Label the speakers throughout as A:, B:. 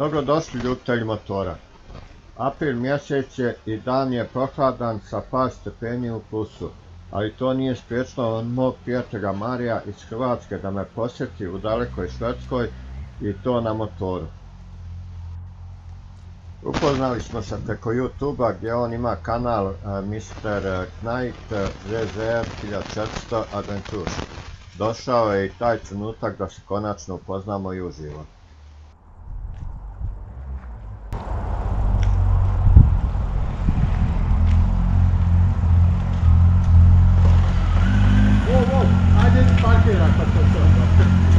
A: Dobrodošli ljubitelji motora. April mjesec je i dan je prohladan sa par stepeni u plusu, ali to nije spriječilo mog prijatelja Marija iz Hrvatske da me posjeti u dalekoj Švedskoj i to na motoru. Upoznali smo se preko YouTube-a gdje on ima kanal Mr. Knight VZR 1400 Adventures. Došao je i taj trenutak da se konačno upoznamo i uživo.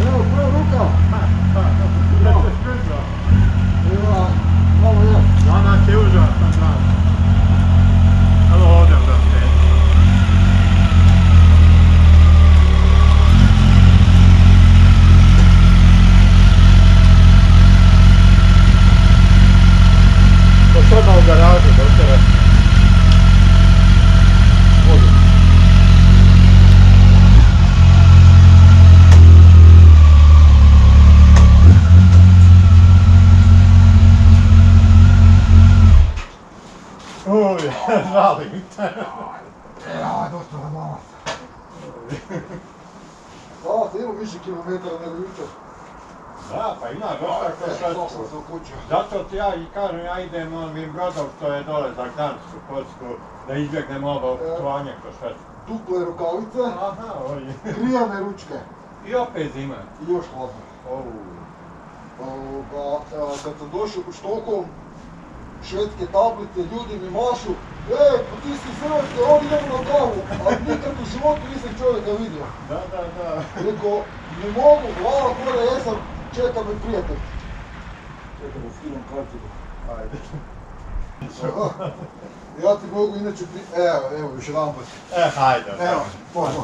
B: Evo, prvo ruka!
A: Da se skrzla.
B: Evo, malo je.
A: Danas je užasan dan. Evo ovdje da se. To se odmah u garažu, dotere. Oj, žalim te.
B: Ja, dosta na mama. Hvala te, imam više kilometara nego jučer.
A: Da, pa ima dosta ko Švedsku. Zato ti ja i kažem, ja idem ovim brodom što je dole za Gdansku, Poljsku, da izbjegnem ovo putovanje kroz Švedsku.
B: Duple rukavice,
A: Aha, oj.
B: grijane ručke
A: I opet zima.
B: i još hladno. Kad sam došao u Štokholm, švedske tablice, ljudi mi mašu, pa ti si iz Hrvatske, ovdje idemo na kavu, ali nikad u životu nisam čovjeka vidio.
A: Da.
B: Rekao, ne mogu, glava gore jesam, čeka me prijatelj. Čeka me, skinem karticu.
A: Ajde.
B: Ja ti mogu inače evo, još jedan put.
A: Hajde.
B: Evo, može.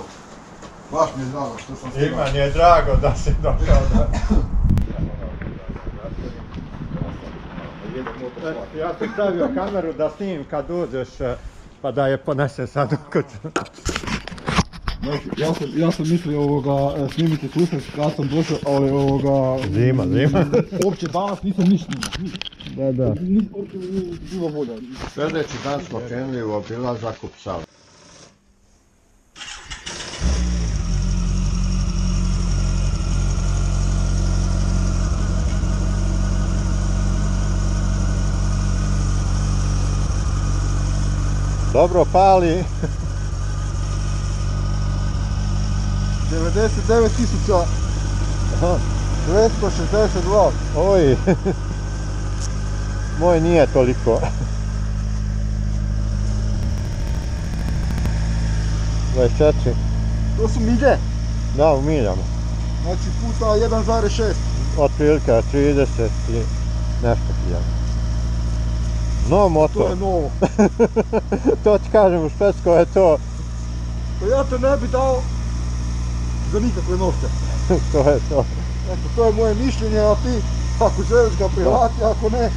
B: Baš mi je drago što sam
A: I meni je drago da si došao da... Ja sam stavio kameru da snimim kad uđeš, pa da je ponese sad u kuću.
B: Ja sam mislio snimiti susret kad sam došao, ali
A: Zima.
B: uopće danas nisam niš snimao.
A: Da.
B: Uopće mi nije bilo volja.
A: Sljedeći dan smo krenuli u obilazak u Psali. Dobro pali.
B: 99.262.
A: Oj. Moj nije toliko. 24.
B: To su milje.
A: Da, u miljama.
B: Znači puta 1,6.
A: Otprilike 30 i nešto hiljada. No motor.
B: To je novo.
A: To ti kažem, u Švedskoj je to...
B: Pa ja to ne bi dao za nikakve novce.
A: To je to.
B: Eto, to je moje mišljenje, a ti ako želiš ga prihvati, ako ne,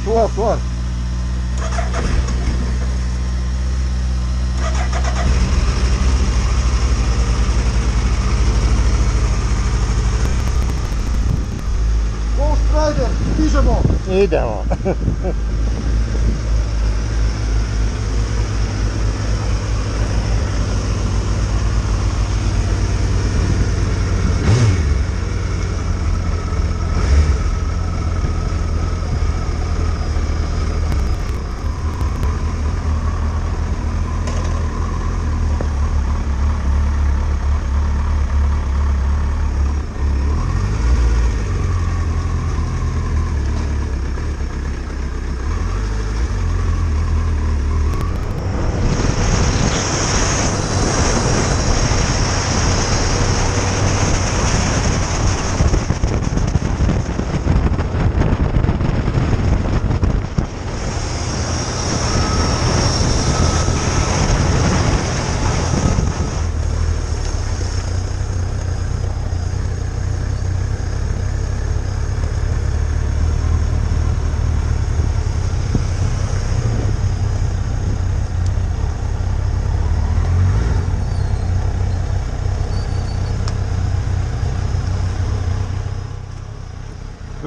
B: tvoja stvar. Ghost Rider, stižemo!
A: Idemo.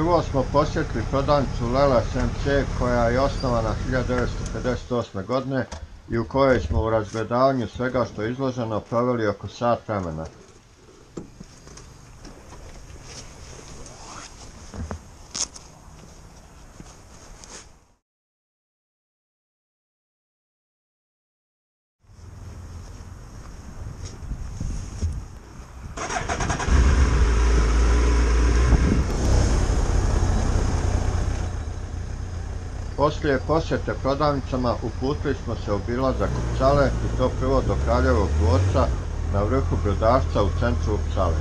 A: Prvo smo posjetili prodavnicu Lela SMC koja je osnovana 1958. godine i u kojoj smo u razgledavanju svega što je izloženo proveli oko sat vremena. Poslije posjete prodavnicama uputili smo se u obilazak Upsale i to prvo do Kraljevog dvorca na vrhu Brodarca u centru Upsale.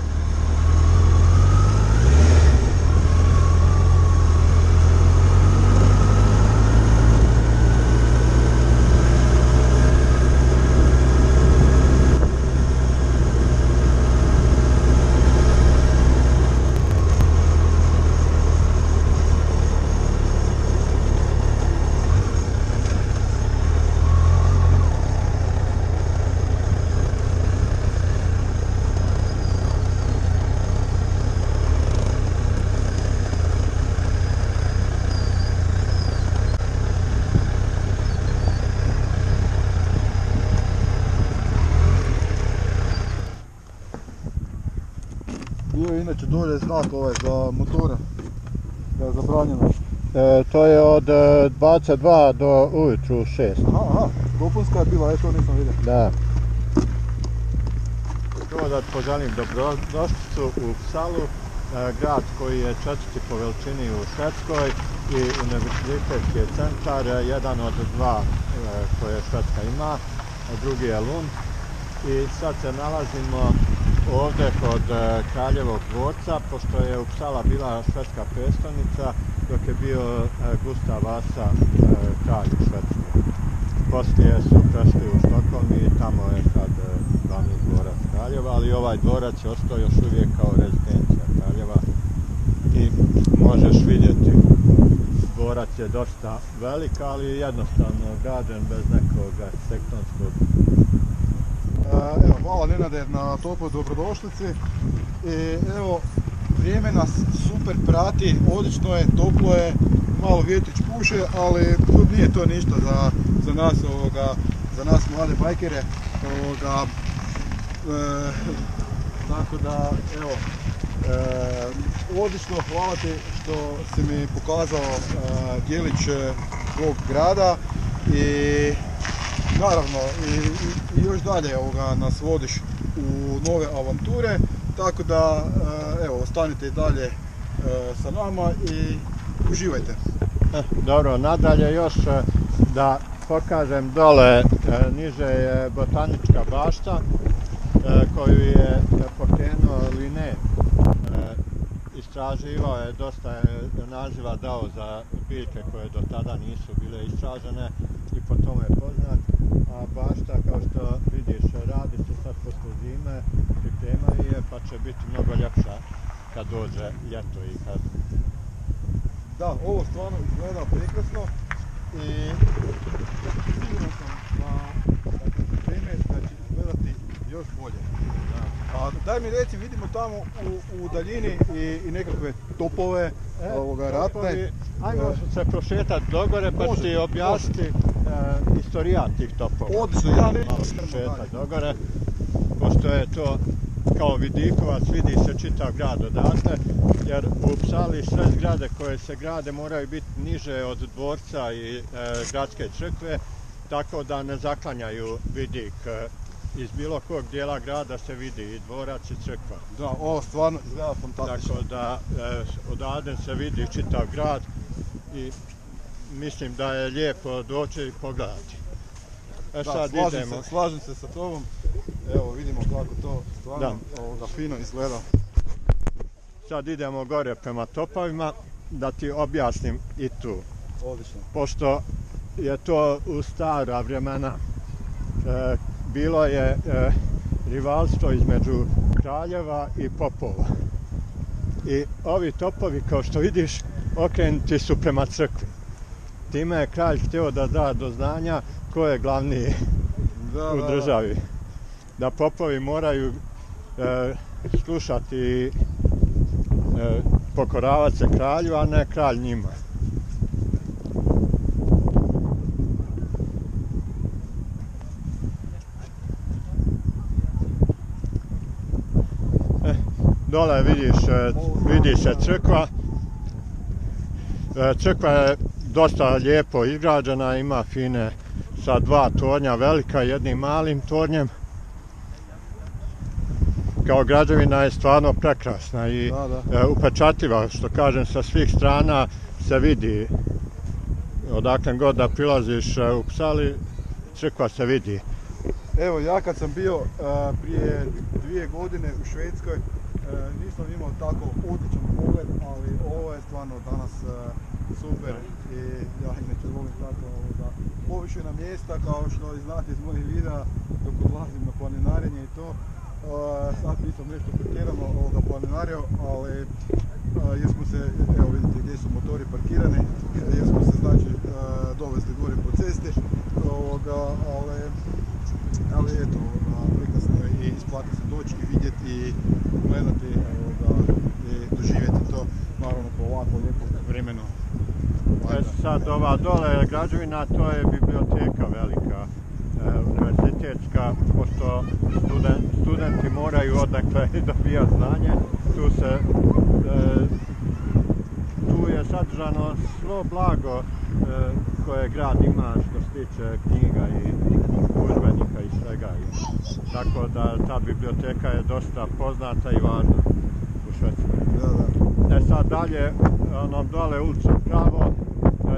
B: Bio je inače dolje znak ovaj za motore, da je zabranjeno.
A: To je od 22 do ujutru 6.
B: Aha, dopunska je bila, to nisam vidio.
A: Da. Prvo da poželim dobrodošlicu u Upsalu, grad koji je četvrti po veličini u Švedskoj i univerzitetski je centar, jedan od dva koje Švedska ima, drugi je Lund. I sad se nalazimo ovdje kod Kraljevog dvorca, pošto je Upsala bila švedska prestolnica dok je bio Gustav Vasa kralj u Švedskoj. Poslije su prešli u Štokholm i tamo je sad glavni dvorac kraljeva, ali ovaj dvorac je ostao još uvijek kao rezidencija kraljeva i možeš vidjeti. Dvorac je dosta velik, ali jednostavno građen bez nekog arhitektonskog.
B: Evo, hvala Nenade na toploj dobrodošlici. I evo, vrijeme nas super prati, odlično je, toplo je, malo vjetrić puše, ali nije to ništa za nas mlade bajkere. Tako da, evo, odlično, hvala ti što si mi pokazao djelić tvog grada i naravno i još dalje nas vodiš u nove avanture, tako da evo, ostanite i dalje sa nama i uživajte.
A: Dobro, nadalje još da pokažem dole, niže je botanička bašta koju je pokrenuo Linné. Istraživao je, dosta je naziva dao za biljke koje do tada nisu bile istražene i po tome je poznat. A bašta, kao što vidiš, radi se sad posle zime, pripremaju je pa će biti mnogo ljepša kad dođe ljeto i kad...
B: Da, ovo stvarno izgleda prekrasno i siguran sam da kad se pripreme da će izgledati još bolje. A daj mi reci, vidimo tamo u daljini i nekakve topove ratne.
A: Ajmo se prošetati dogore pa ću ti objasniti historijat tih topova.
B: Odlično, ja neću
A: malo prošetati dogore, pošto je to kao vidikovac, vidi se čitav grad odatle, jer u Upsali sve zgrade koje se grade moraju biti niže od dvorca i gradske crkve, tako da ne zaklanjaju vidik. Iz bilo kog dijela grada se vidi i dvorac i crkva.
B: Da, ovo stvarno izgleda fantastično.
A: Tako da odavde se vidi čitav grad i mislim da je lijepo doći i pogledati.
B: Sad slažem se sa tobom. Evo vidimo kako to stvarno fino izgleda.
A: Sad idemo gore prema topovima da ti objasnim i tu.
B: Odlično.
A: Pošto je to u stara vremena bilo je rivalstvo između kraljeva i popova. I ovi topovi, kao što vidiš, okrenuti su prema crkvi. Time je kralj htio da da do znanja ko je glavni u državi. Da popovi moraju slušati pokoravati se kralju, a ne kralj njima. Dole vidi se crkva. Crkva je dosta lijepo izgrađena, ima fine sa 2 tornja velika i jednim malim tornjem. Kao građevina je stvarno prekrasna i upečatljiva, što kažem, sa svih strana se vidi. Odakle god da prilaziš u Uppsali, crkva se vidi.
B: Evo, ja kad sam bio prije 2 godine u Švedskoj, nisam imao tako odličan pogled, ali ovo je stvarno danas super i ja inače volim tako površina mjesta, kao što i znate iz mojih videa dok odlazim na planinarenje i to. Sad nisam nešto pretjerano planinario, ali jer smo se, evo vidite gdje su motori parkirani, jer smo se znači dovezli gore po cesti, ali eto, prekrasno je i isplati se doći i vidjeti i gledati i doživjeti to, naravno po ovako lijepom vremenu.
A: Sad ova dole građevina, to je biblioteka velika, univerzitetska, pošto studenti moraju odakle dobijati znanje. Tu je sadržano svo blago koje grad ima što se tiče knjiga i udžbenika i svega. Tako da ta biblioteka je dosta poznata i važna u Švedskoj. Sad dalje, onom dole ulicom pravo,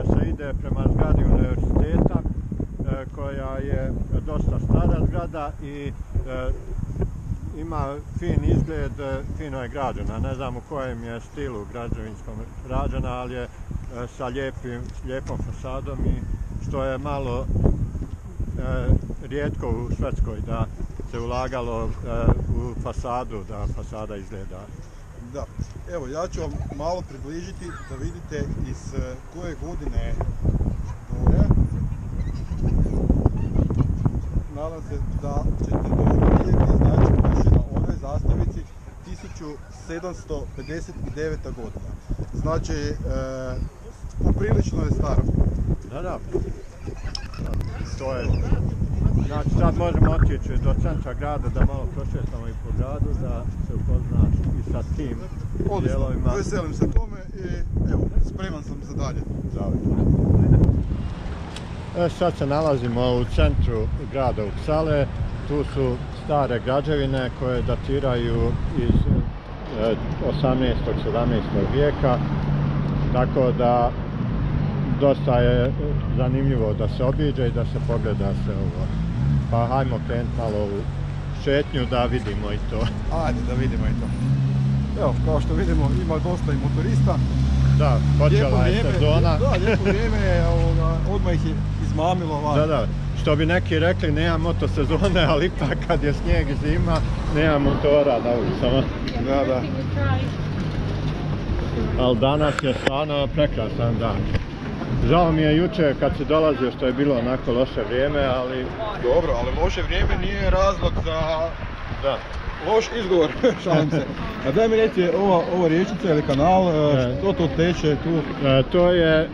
A: se ide prema zgradi univerziteta, koja je dosta stara zgrada i ima fin izgled, fino je građena. Ne znam u kojem je stilu građevinskom rađena, ali je sa lijepom fasadom i što je malo rijetko u Švedskoj da se ulagalo u fasadu, da fasada izgleda.
B: Da, evo ja ću vam malo približiti da vidite iz koje godine je dole. Nadam se da ćete dobro vidjeti, znači piše na ovoj zastavici 1759. godina. Znači, poprilično je staro.
A: Da. To je. Znači sad možemo otići do centra grada da malo prošetamo i po gradu, da se upoznaš i sa tim dijelovima.
B: Veselim se tome i evo, spreman sam za dalje.
A: Sad se nalazimo u centru grada Uppsale. Tu su stare građevine koje datiraju iz 18. 17. vijeka, tako da dosta je zanimljivo da se obiđe i da se pogleda sve ovo. Pa hajmo krenuti malo u šetnju da vidimo i to.
B: Ajde da vidimo i to. Evo, kao što vidimo ima dosta i motorista.
A: Da, počela je sezona.
B: Da, lijepo vrijeme je, odmah ih je izmamilo.
A: Da. Što bi neki rekli, nema motosezone, ali ipak kad je snijeg i zima, nema motora na ulicama.
B: Da.
A: Ali danas je stvarno prekrasan dan. Žao mi je jučer kad si dolazio što je bilo onako loše vrijeme, ali...
B: Dobro, ali loše vrijeme nije razlog za...
A: Da.
B: Loš izgovor, šalim se. A daj mi reći, ova riječica ili kanal, što to teče tu?
A: To je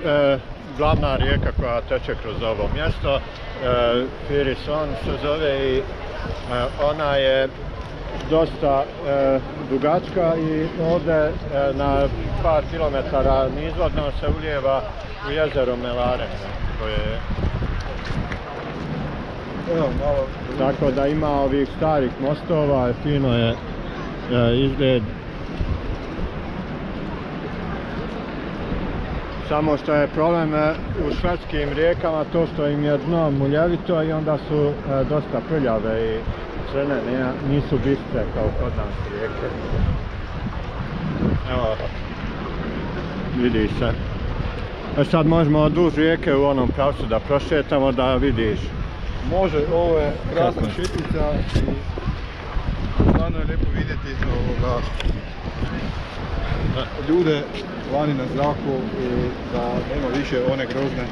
A: glavna rijeka koja teče kroz ovo mjesto. Fyrisån se zove i ona je dosta dugačka i ovdje na par kilometara nizvodno se ulijeva u jezero Mälaren, koje je... Tako da ima ovih starih mostova, fino je izgled. Samo što je problem u švedskim rijekama to što im je dno muljevito i onda su dosta prljave i crne, nisu bistre kao kod nas rijeke. Evo, vidi se. Sad možemo duž rijeke u onom pravcu da prošetamo da vidiš.
B: Može, ovo je krasna šetnica i stvarno je lijepo vidjeti ljude vani na zraku i da nema više one grozne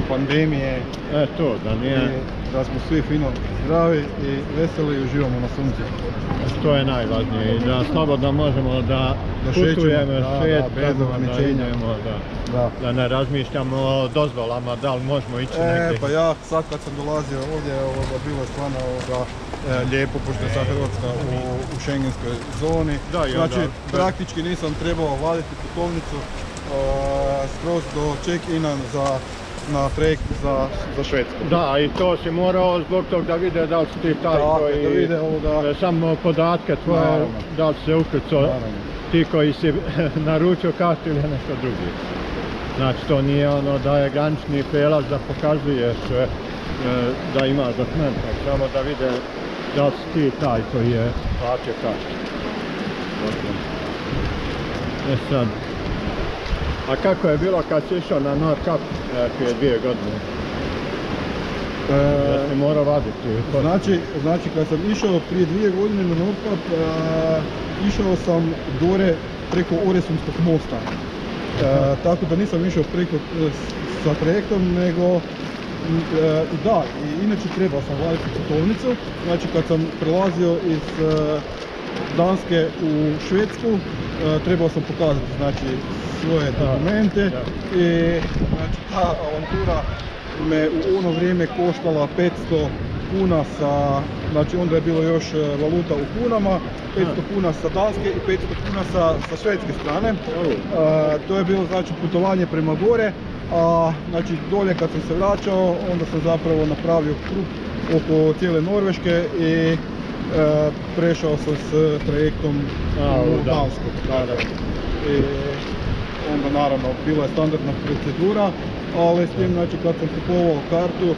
B: pandemije.
A: To, da nije...
B: I da smo svi fino zdravi i veseli i uživamo na suncu.
A: To je najvažnije i da slobodno možemo da putujemo svijet
B: bez ograničenja.
A: Da ne razmišljamo o dozvolama, da li možemo ići negdje.
B: Pa ja sad kad sam dolazio ovdje, bilo je stvarno lijepo, pošto je sad Hrvatska u šengenskoj zoni. Znači, praktički nisam trebao vaditi putovnicu skroz do check-ina na trajekt za Švedsku.
A: Da, i to si morao zbog toga da vide da li si ti taj koji... Samo podatke tvoje, da li si se ukrcao ti koji si naručio kartu ili nešto drugi. Znači to nije ono da je granični prijelaz da pokazuješ da imaš dokument, samo da vide da li si ti taj koji je platio kartu. Sad. A kako je bilo kad si išao na Nordkapp prije 2 godine? Ja si morao vaditi.
B: Znači kad sam išao prije 2 godine na Nordkapp, išao sam dore preko Oresunskog mosta. Tako da nisam išao sa trajektom, nego da, i inače trebao sam vaditi putovnicu. Znači kad sam prelazio iz Danske u Švedsku, trebao sam pokazati svoje dokumente i znači ta avantura me u ono vrijeme koštala 500 kuna znači onda je bilo još valuta u kunama, 500 kuna sa danske i 500 kuna sa švedske strane. To je bilo znači putovanje prema gore, a znači dolje kad sam se vraćao onda sam zapravo napravio krug oko cijele Norveške i prešao sam s trajektom u Dansku. I onda naravno bila je standardna procedura, ali s tim znači kad sam kupovao kartu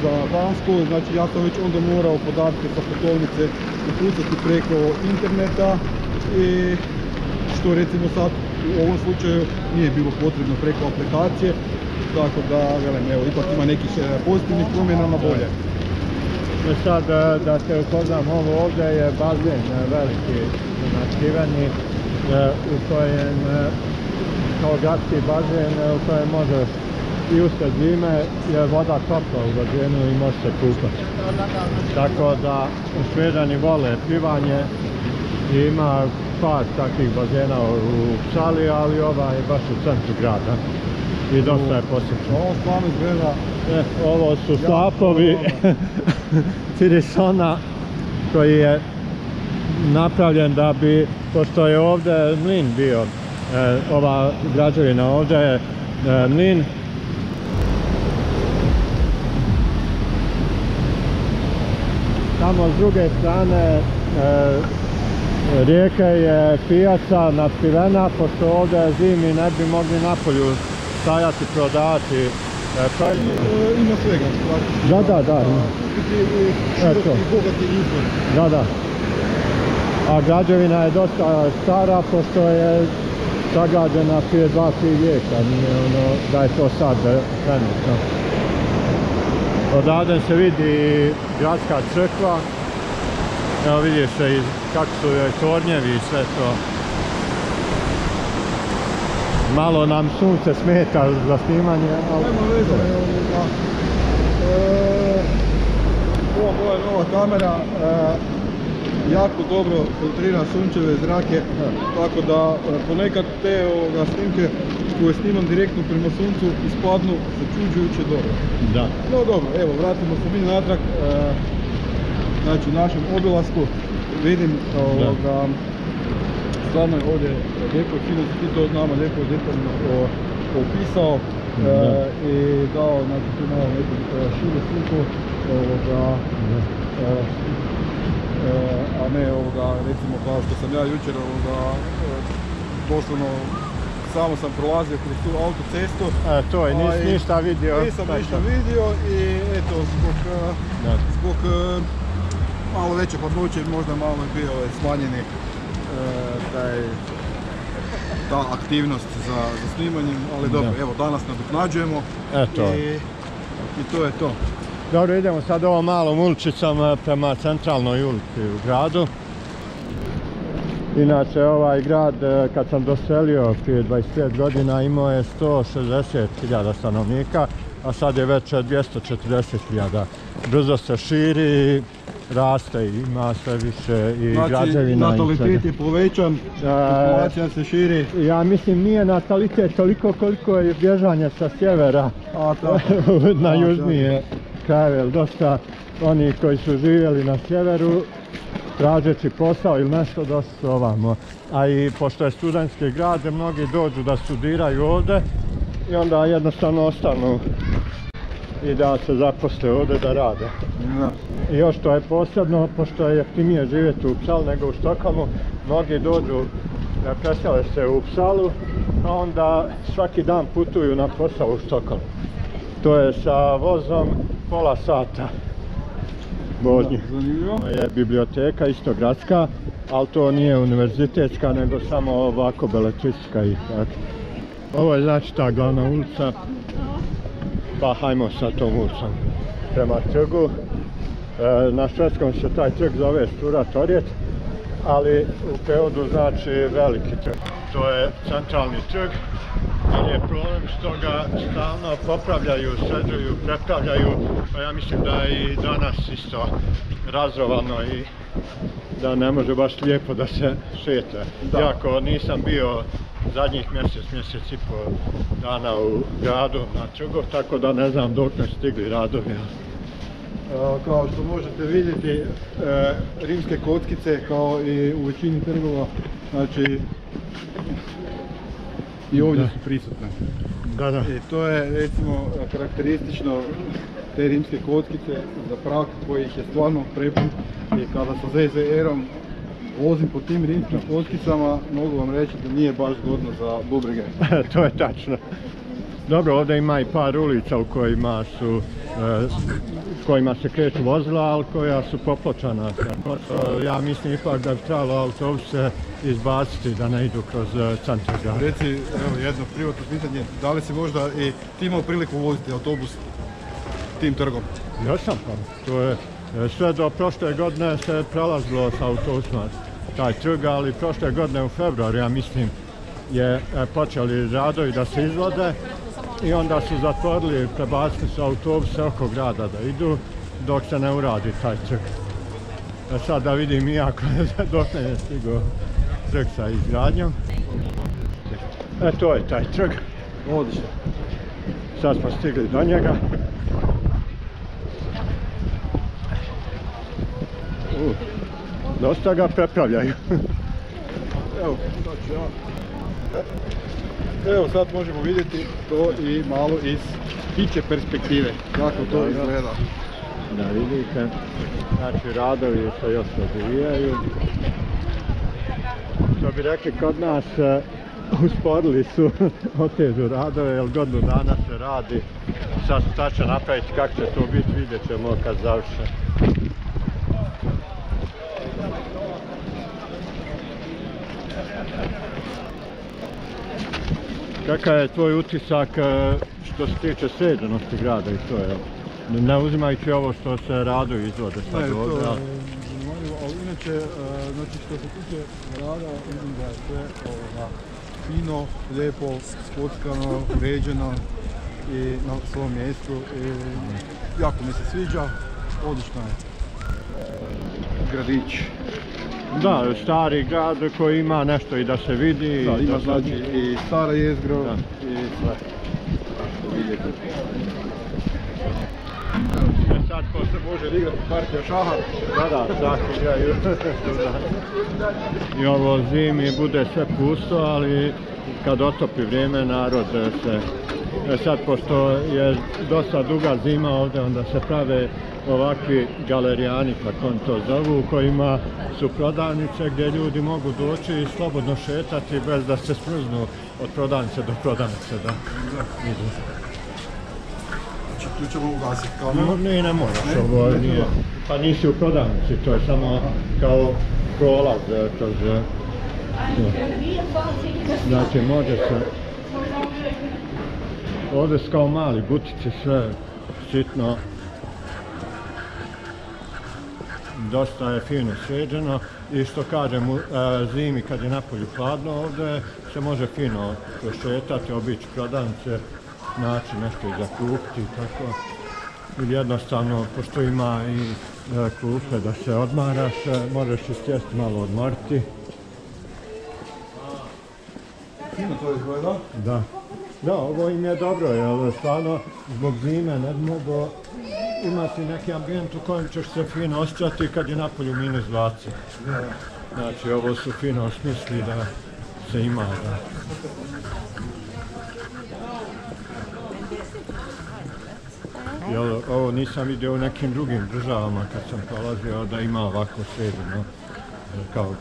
B: za Dansku, znači ja sam već onda morao podatke sa putovnice upucati preko interneta i što recimo sad u ovom slučaju nije bilo potrebno preko aplikacije, tako da velim, evo ipak ima nekih pozitivnih promjena na bolje.
A: Sad da te upoznam, ovo ovdje je bazen veliki natkiveni u kojem kao gradski bazen u kojem možeš i usred zime je voda topla u bazenu i može se kupati. Tako da Šveđani vole plivanje i ima par takvih bazena u Psali, ali ovaj je baš u centru grada i dosta je posjećen.
B: Ovo stvarno izgleda...
A: Ovo su slapovi Firisona koji je napravljen da bi, pošto je ovdje mlin bio, ova građevina ovdje je mlin. Tamo s druge strane rijeke je pijaca natkrivena, pošto ovdje zimi ne bi mogli napolju stajati, prodavati.
B: Ima svega.
A: Da.
B: Široki i bogati izbor.
A: Da. A građevina je dosta stara, pošto je sagrađena prije 2-3 vijeka, nije ono da je to sad trenutno. Odavde se vidi gradska crkva, evo vidiš se kako su joj tornjevi i sve to. Malo nam sunce smeta za snimanje, ali...
B: Nema veze, ova je nova kamera, jako dobro filtrira sunčeve zrake, tako da ponekad te snimke koje snimam direktno prema suncu ispadnu začuđujuće dobro.
A: Da.
B: No dobro, evo vratimo se mi natrag, znači našem obilasku, vidim stvarno je ovdje lijepo i fino, ti to nama lijepo i detaljno opisao i dao znači tu malo neku širu sliku a ne recimo kao što sam ja jučer doslovno samo sam prolazio kroz tu autocestu.
A: To je, nisi ništa vidio.
B: Nisam ništa vidio i eto zbog malo veće hladnoće možda malo je bio smanjeni ta aktivnost za snimanjem, ali dobro, evo danas nadoknađujemo i to je to.
A: Dobro, idemo sad ovom malom uličicom prema centralnoj ulici u gradu. Inače, ovaj grad, kad sam doselio prije 25 godina, imao je 160.000 stanovnika, a sad je već 240.000. Brzo se širi, raste i ima sve više i građevina.
B: Znači, natalitet je povećan, populacija se širi.
A: Ja mislim nije natalitet toliko koliko je bježanje sa sjevera na južnije krajeve. Dosta oni koji su živjeli na sjeveru, tražeći posao ili nešto, dosta su ovamo. A i pošto je studentski grad, mnogi dođu da studiraju ovdje i onda jednostavno ostanu i da se zaposle ovdje da rade. I još to je posebno, pošto je jeftinije živjeti u Uppsalu nego u Stockholmu, mnogi dođu, presele se u Uppsalu, a onda svaki dan putuju na posao u Stockholmu. To je sa vozom pola sata vožnje. Je biblioteka isto gradska, ali to nije univerzitetska, nego samo ovako beletristika i tako. Ovo je znači ta glavna ulica, pa hajmo sa tom ulicom prema trgu. Na švedskom se taj trg zove Stora torget, ali u prevodu znači veliki trg. To je centralni trg, ali je problem što ga stalno popravljaju, sređuju, prepravljaju, pa ja mislim da je i danas isto razrovano i da ne može baš lijepo da se šeta. Iako nisam bio zadnjih mjesec i pol dana u gradu na trgu, tako da ne znam dok ne stigli radovi.
B: Kao što možete vidjeti, rimske kockice kao i u većini trgova, znači i ovdje su prisutne. I to je recimo karakteristično te rimske kockice za Prag koji ih je stvarno prepun. I kada sa ZZR-om vozim po tim rimskim kockicama, mogu vam reći da nije baš zgodno za bubrege.
A: To je tačno. Dobro, ovdje ima i par ulica u kojima se kreću vozila, ali koja su popločana. Ja mislim ipak da bi trebalo autobuse izbaciti da ne idu kroz centar grada.
B: Reci, evo jedno privatno pitanje, da li si možda i ti imao priliku voziti autobus tim trgom?
A: Ja sam pa, to je sve do prošle godine se prelazilo sa autobusima taj trg, ali prošle godine u februaru, ja mislim, je počeli radovi da se izvode i onda su zatvorili, prebacili su autobuse oko grada da idu dok se ne uradi taj trg. Sad da vidim iako dok ne je stigao trg sa izgradnjom. To je taj trg.
B: Odlično.
A: Sad smo stigli do njega. Dosta ga prepravljaju.
B: Evo sad možemo vidjeti to i malo iz ptičje perspektive, kako to izgleda.
A: Da vidite, znači radovi se još odvijaju. Što bi rekli kod nas, usporili su otežu radove, jer godinu dana se radi. Sad šta će napraviti, kako će to biti, vidjet ćemo kad završe. Kakav je tvoj utisak što se tiče sređenosti grada i to je? Ne uzimajući ovo što se radovi izvode sad ovdje.
B: Ne, to je zanimljivo, ali inače, znači što se tiče grada, vidim da je sve fino, lijepo, skockano, uređeno i na svom mjestu. Jako mi se sviđa, odlično je gradić.
A: Da, stari grad koji ima nešto i da se vidi.
B: Da, ima znači i stara jezgro i sve.
A: Sad ko se
B: može igrati partija šaha.
A: Da, šah igraju. I ovo zimi bude sve pusto, ali kad otopi vrijeme narod se... Sad pošto je dosta duga zima ovdje, onda se prave ovakvi galerijani, kako on to zovu, u kojima su prodavnice gdje ljudi mogu doći i slobodno šetati bez da se smrznu od prodavnice do prodavnice da idu.
B: Znači tu ćemo ugasiti kameru?
A: Ne moraš, ovo nije, pa nisi u prodavnici, to je samo kao prolaz kroz... Znači može se... Ovdje su kao mali butici, sve sitno. dosta je fino sređeno i što kažem, zimi kad je napolju hladno ovdje se može fino prošetati, obići prodavnice, naći nešto i za kupiti i tako. Ili jednostavno, pošto ima i klupe da se odmaraš, možeš i sjesti malo odmoriti.
B: Fino to izgleda.
A: Da. Da, ovo im je dobro, jer stvarno zbog zime ne mogu imati neki ambijent u kojem ćeš se fino osjećati kad je napolju -20. Znači, ovo su fino osmisli da se ima, da. Jel, ovo nisam vidio u nekim drugim državama kad sam prolazio da ima ovako sređeno kao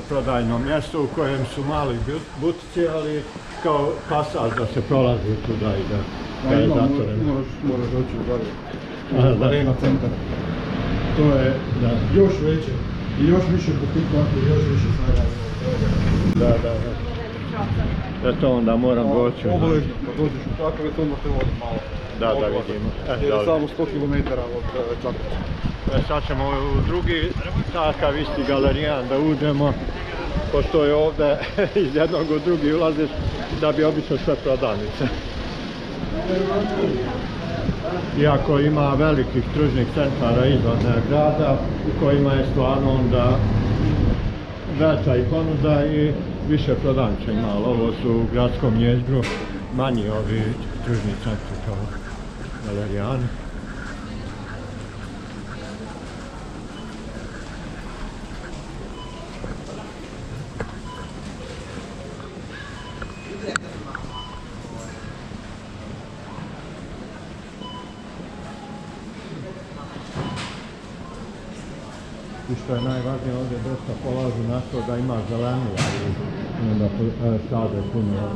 A: prodajno mjesto u kojem su mali butici, ali kao pasaž da se prolazi tuda i da je zatvoreno.
B: Moraš doći u dalje.
A: Arena
B: centar. To je još veće i još više pokupno i još više svega.
A: Da. Eto onda moram doći.
B: Obavezno, kad dođeš u Čakovec, onda te vodim malo.
A: Da vidimo.
B: Jer je samo 100 km od Čakovca.
A: Sad ćemo u drugi takav isti galerijan da uđemo, pošto je ovdje iz jednog u drugi ulaziš da bi obišao sve prodavnice. Iako ima velikih tržnih centara izvan grada u kojima je stvarno onda veća i ponuda i više prodavnica ima, ali ovo su u gradskom jezgru manji ovi tržni centri kao galerijani. I što je najvažnije, ovdje dosta polažu na to da ima zelenila i onda sade puno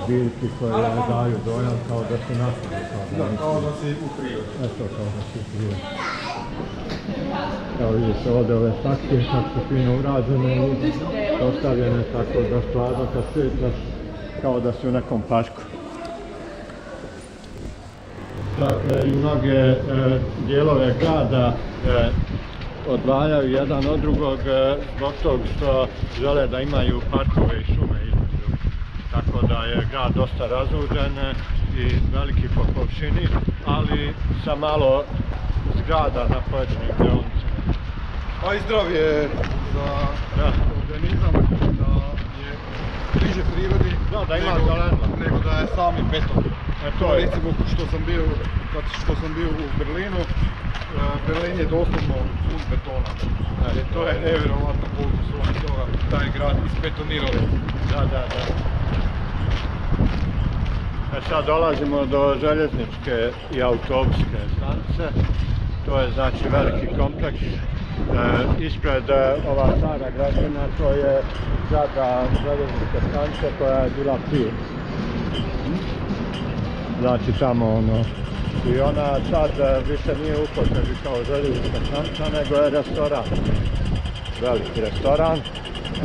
A: biljki koje daju dojam kao da se nastavi.
B: Kao da si u prirodi.
A: Eto, kao da si u prirodi. Evo vidiš ovdje ove stakije kako su fino urađene i postavljene tako da stvarno kad šetaš kao da si u nekom parku. Dakle, i mnoge dijelove grada odvajaju jedan od drugog zbog tog što žele da imaju parkove i šume između. Tako da je grad dosta razuđen i veliki po površini, ali sa malo zgrada na pojedinim djelonicama.
B: A i zdravije za organizam, da je bliže prirodi,
A: da ima zelenila,
B: nego da je sami beton. To je recimo što sam bio u Berlinu. Berlin je doslovno pun betona. To je nevjerovatno koliko su oni toga taj grad isbetonirali.
A: Da. Sad dolazimo do željezničke i autobuske stanice. To je znači veliki kompleks. Ispred ova stara građevina, to je zgrada željezničke stanice koja je bila prije. Znači tamo ono. I ona sad više nije u upotrebi kao željeznička stanica, nego je restoran. Veliki restoran.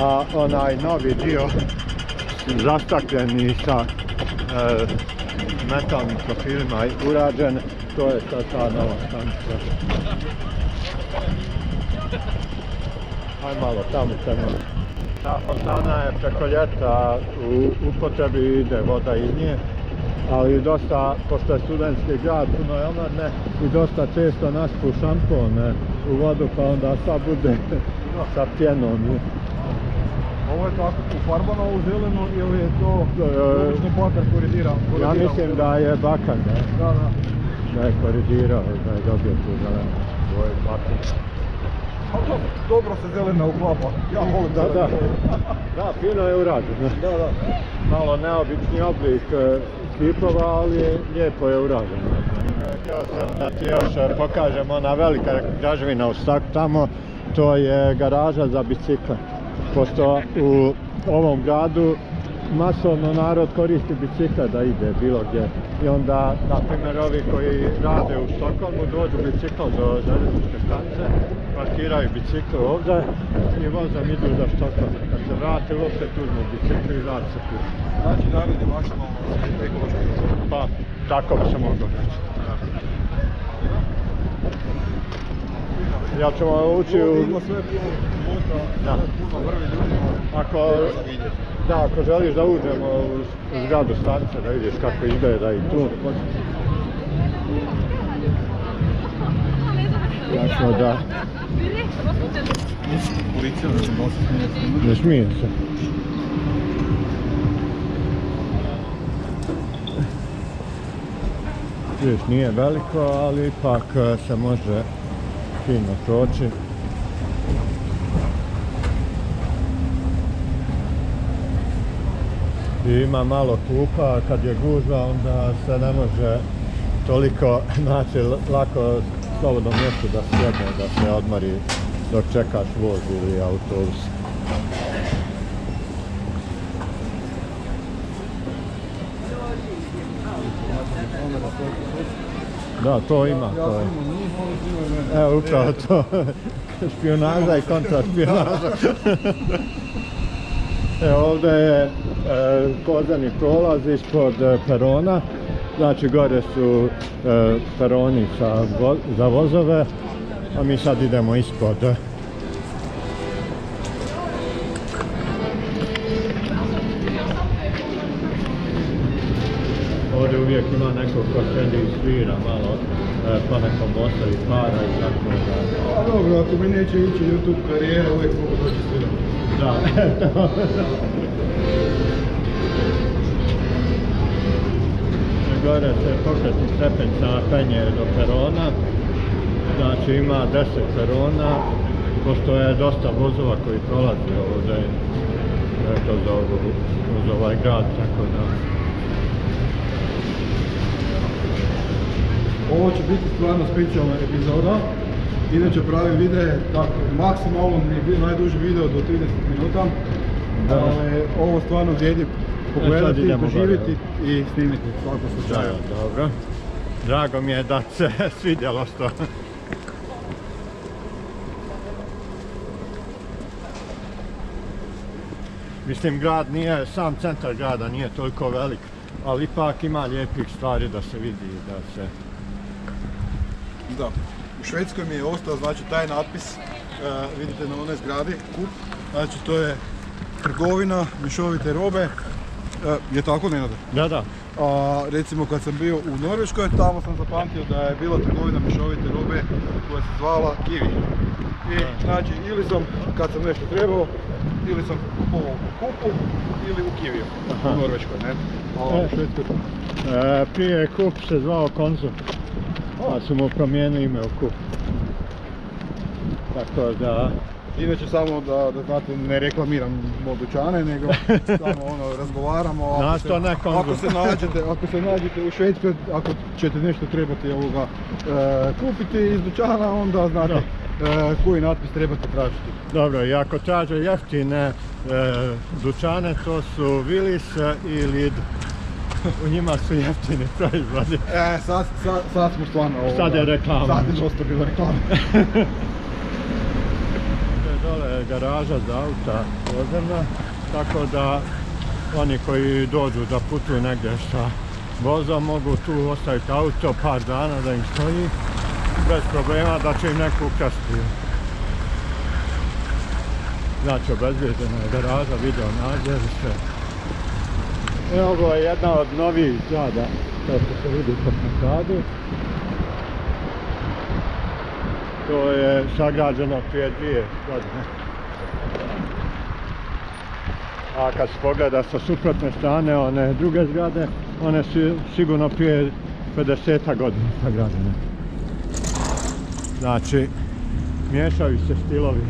A: A onaj novi dio zastakljeni sa metalnim profilima urađen, to je sad ta nova stanica. Aj malo tamo crno. Ta fontana je preko ljeta u upotrebi, ide voda iz nje. Ali dosta, pošto je studentski grad, puno je omladne i dosta često naspu šampon u vodu, pa onda sad bude sa pjenom.
B: Ovo je tako ufarbano u zelenu ili je to obični bakar koridirao?
A: Ja mislim da je bakar, da je koridirao i da je dobio tu zelenu. Ovo je bakar.
B: Dobro se zelena uklapa. Ja volim
A: da. Da, fino je urađeno.
B: Da.
A: Malo neobični oblik kipova, ali lijepo je urađeno. Htio sam da ti još pokažem ona velika građevina u staku tamo, to je garaža za bicikle. Pošto u ovom gradu masovno narod koristi bicikle da ide bilo gdje. I onda, na primjer, ovi koji rade u Stokholmu dođu biciklom do željezničke stanice, parkiraju bicikle ovdje i vozom idu za Stokholm. Kad se vrate, opet uzmu bicikli i vrati se tu.
B: Znači, narod je maksimalno ekološki.
A: Pa, tako bi se moglo reći. Jel ćemo ući u...
B: Ima sve puno puta,
A: Da.
B: puno vrvi ljudima.
A: Ako želiš da uđemo u zgradu stanice da vidiš kako izgleda i tu. Jasno da...
B: Policija da će nositi.
A: Ne smije se. Vidiš, nije veliko, ali ipak se može fino proći. I ima malo klupa, kad je gužva onda se ne može toliko naći lako slobodno mjesto da sjedne, da se odmori dok čekaš voz ili autobus. Da, to ima. To. Evo, upravo to. Špijunaža i kontrašpijunaža. Ovdje je podzemni prolaz ispod perona. Znači, gore su peroni za vozove, a mi sad idemo ispod. Ovdje uvijek ima neko ko sedi i svira malo, pa nekom ostavi para i tako da...
B: A dobro, ako mi neće ići YouTube karijera, uvijek mogu doći sviram.
A: Da, eto. Gore se pokretni stepenica penje do perona, znači ima 10 perona, pošto je dosta vozova koji prolazi ovdje kroz ovaj grad, tako da...
B: Ovo će biti stvarno specijalna epizoda. Inače pravi videe, tako, maksimalno najduži video do 30 minuta. Ali ovo stvarno vrijedi pogledati, doživjeti i snimiti svako slučaju.
A: Dobro. Drago mi je da se svidjelo što. Mislim, grad nije, sam centar grada nije toliko velik, ali ipak ima lijepih stvari da se vidi i da se...
B: Da, u Švedskoj mi je ostao, znači, taj natpis, vidite na onoj zgradi, Coop, znači to je trgovina mješovite robe, je tako, Nenade?
A: Da, da.
B: A recimo kad sam bio u Norveškoj, tamo sam zapamtio da je bila trgovina mješovite robe koja se zvala Kiwi. I znači, ili sam, kad sam nešto trebao, ili sam kupovao u Coopu ili u Kiwiju, u Norveškoj, ne? A u Švedskoj.
A: Prije Coop se zvao Konzum, pa su mu promijenili ime u Coop. Tako da...
B: Inače, samo da znate, ne reklamiram dućane, nego samo ono, razgovaramo. Ako se nađete u Švedskoj, ako ćete nešto trebati kupiti iz dućana, onda znate koji natpis trebate tražiti.
A: Dobro, i ako traže jeftine dućane, to su Willys i Lidl. U njima su jeftini proizvodi.
B: Sad smo stvarno...
A: Sad je reklama.
B: Sad je dosta bilo reklama.
A: Dole je garaža za auta podzemna, tako da oni koji dođu da putuju negdje sa vozom mogu tu ostaviti auto par dana da im stoji bez problema da će im neko ukrasti. Znači, obezbijeđena je garaža, video nadzor i sve. I ovo je jedna od novih zgrada, kao što se vidi po fasadi. To je sagrađeno prije 2 godine. A kad se pogleda sa suprotne strane one druge zgrade, one su sigurno prije 50 godina sagrađene. Znači, miješaju se stilovi.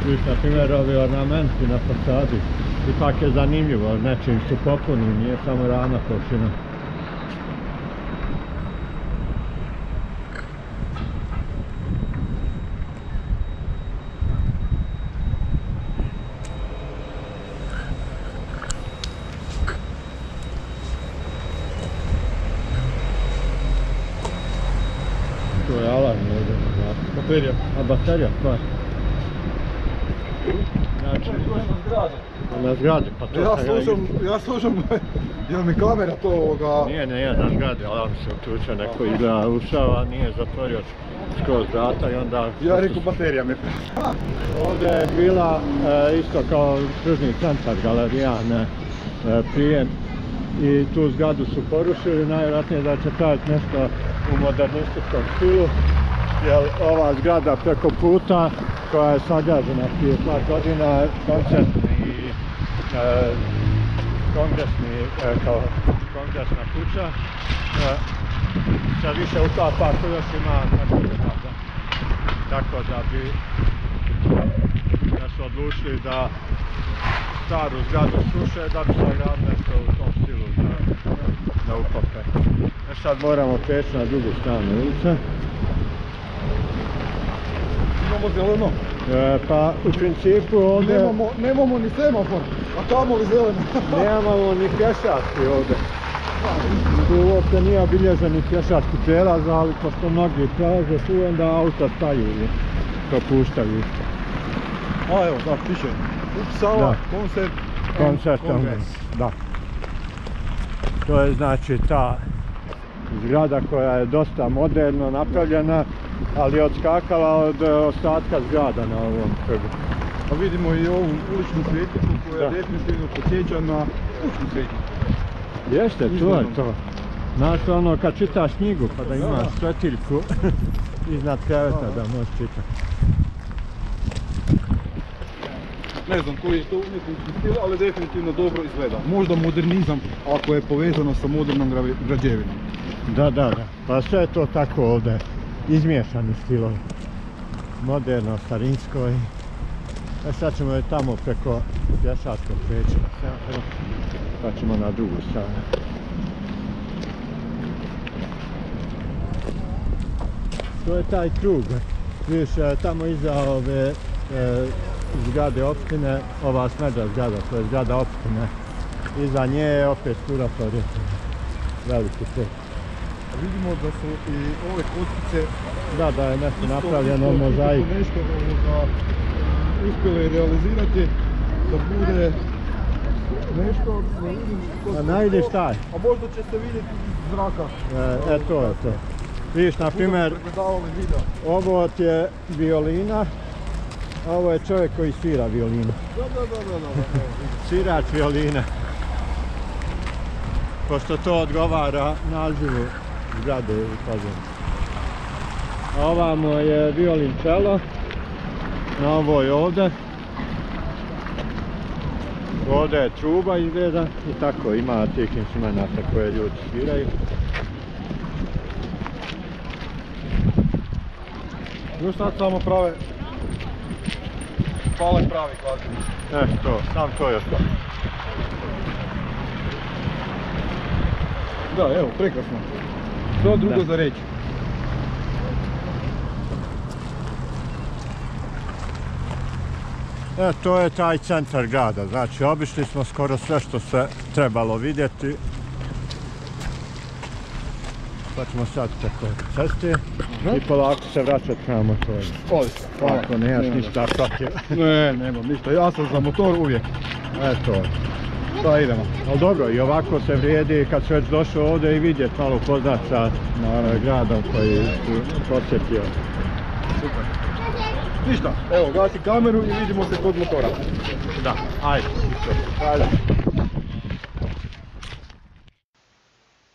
A: Viš, na primjer, ovi ornamenti na fasadi. Ipak je zanimljivo, nečim su popunjeni, nije samo ravna površina. To je alarm ovdje. Baterija. A baterija, pa. Znači,
B: još na zgradi.
A: na zgradi, pa to
B: Ja slušam, jel mi kamera to ovoga...
A: Nije na zgradi, ali on se uključio, neko igra ušao, a nije zatvorio skroz vrata i onda...
B: Ja rekao, baterija mi...
A: Ovdje je bila isto kao tržni centar, galerija, prijem. I tu zgradu su porušili, najvjerojatnije da će trajati nešto u modernističkom stilu, jer ova zgrada preko puta koja je sagrađena prije par godina, koncertni i kongresna kuća, se više uklapa, tu još ima nešto zgrada. Tako da su odlučili da staru zgradu sruše, da bi sagradili nešto u tom stilu da ukope. Sad moramo preći na drugu stranu ulice.
B: Imamo zeleno.
A: Pa u principu ovdje...
B: Nemamo ni semafor, a tamo li zeleno.
A: Nemamo ni pješački ovdje. Tu uopće nije obilježen ni pješački prijelaz, ali pošto mnogi prelaze tu, onda auta staju i propuštaju isto.
B: A evo, da, piše. Uppsala, koncert,
A: da. To je znači ta zgrada koja je dosta moderno napravljena, ali je odskakala od ostatka zgrada na ovom trgu.
B: A vidimo i ovu uličnu svjetiljku koja definitivno podsjeća na uličnu svjetiljku.
A: Jeste, to je to. Znaš ono kad čitaš knjigu pa da imaš svjetiljku iznad kreveta da možeš čitati.
B: Ne znam koji je to umjetnički stil, ali definitivno dobro izgleda. Možda modernizam ako je povezano sa modernom građevinom.
A: Da. Pa sve je to tako ovdje. Izmiješani stilovi. Moderno, starinsko i... sad ćemo je tamo preko pješačkog preći na semaforu. Pa ćemo na drugu stranu. To je taj krug. Vidiš, tamo iza ove zgrade opštine, ova smeđa zgrada, to je zgrada opštine. Iza nje je opet kuratorij, veliki tek.
B: Vidimo da su i ove kockice...
A: Da je nešto napravljeno, mozaik.
B: Nešto uspjeli realizirati da bude nešto...
A: A najdi šta je?
B: A možda će se vidjeti iz zraka.
A: To je to. Vidiš, na primjer, ovo ti je violina, a ovo je čovjek koji svira violinu.
B: Da.
A: Svirač violine. Pošto to odgovara nazivu zgrade u pozornici. A ovamo je violončelo, na ovoj ovdje. Ovdje je truba izgleda i tako ima tih instrumenta koje ljudi sviraju.
B: Još sad samo prave pale pravi glazbeni.
A: Sam to još to.
B: Da, evo, prekrasno. Što drugo za reći?
A: To je taj centar grada, znači obišli smo skoro sve što se trebalo vidjeti. Pa ćemo sad preko ceste i polako se vraćati prema motoru. Ako nemaš ništa protiv.
B: Ne, nemam ništa, ja sam za motor uvijek.
A: Eto.
B: Da, idemo.
A: Ali dobro, i ovako se vrijedi kad si već došao ovdje i vidjeti malo upoznat sa gradom koji si posjetio.
B: Super. Ništa, evo, gasi kameru i vidimo se kod motora.
A: Da, ajde.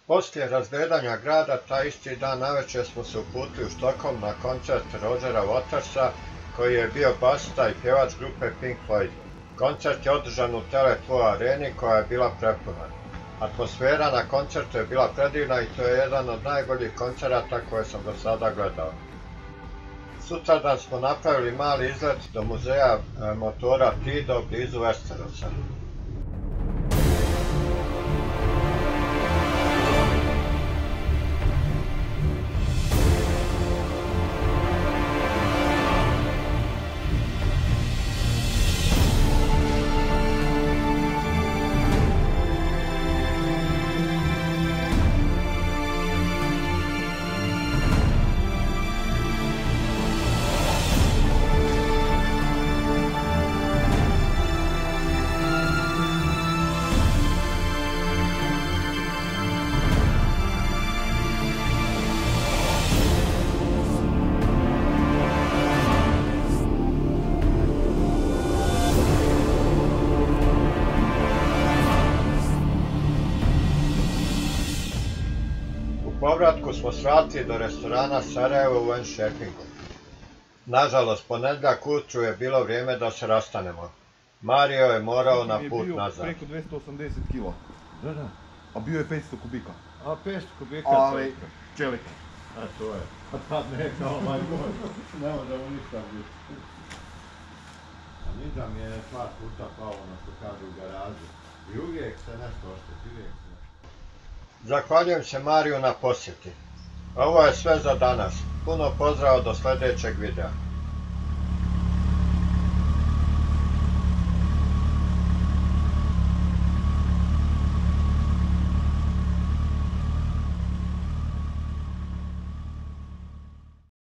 A: Poslije razgledanja grada, taj isti dan navečer smo se uputili u Stockholm na koncert Rogera Watersa, koji je bio basista i pjevač grupe Pink Floyd. Koncert je održan u Tele2 areni koja je bila prepuna. Atmosfera na koncertu je bila predivna i to je jedan od najboljih koncerata koje sam do sada gledao. Sutradan smo napravili mali izlet do muzeja motora Tido blizu Westerosa. smo svratili do restorana Sarajevo u Enšepingu. Nažalost, ponedjeljak ujutru je bilo vrijeme da se rastanemo. Mario je morao na put nazad.
B: Preko 280 kila.
A: Da.
B: A bio je 500 kubika.
A: A 500 kubika
B: ali čelik.
A: A to je. Pa ne, kao majmor. Ne može mu ništa biti. A niđa mi je 2 puta pao na što kažu u garažu. I uvijek se nešto ošteti, uvijek se nešto. Zahvaljujem se Mariju na posjeti. Ovo je sve za danas. Puno pozdrava do sljedećeg videa.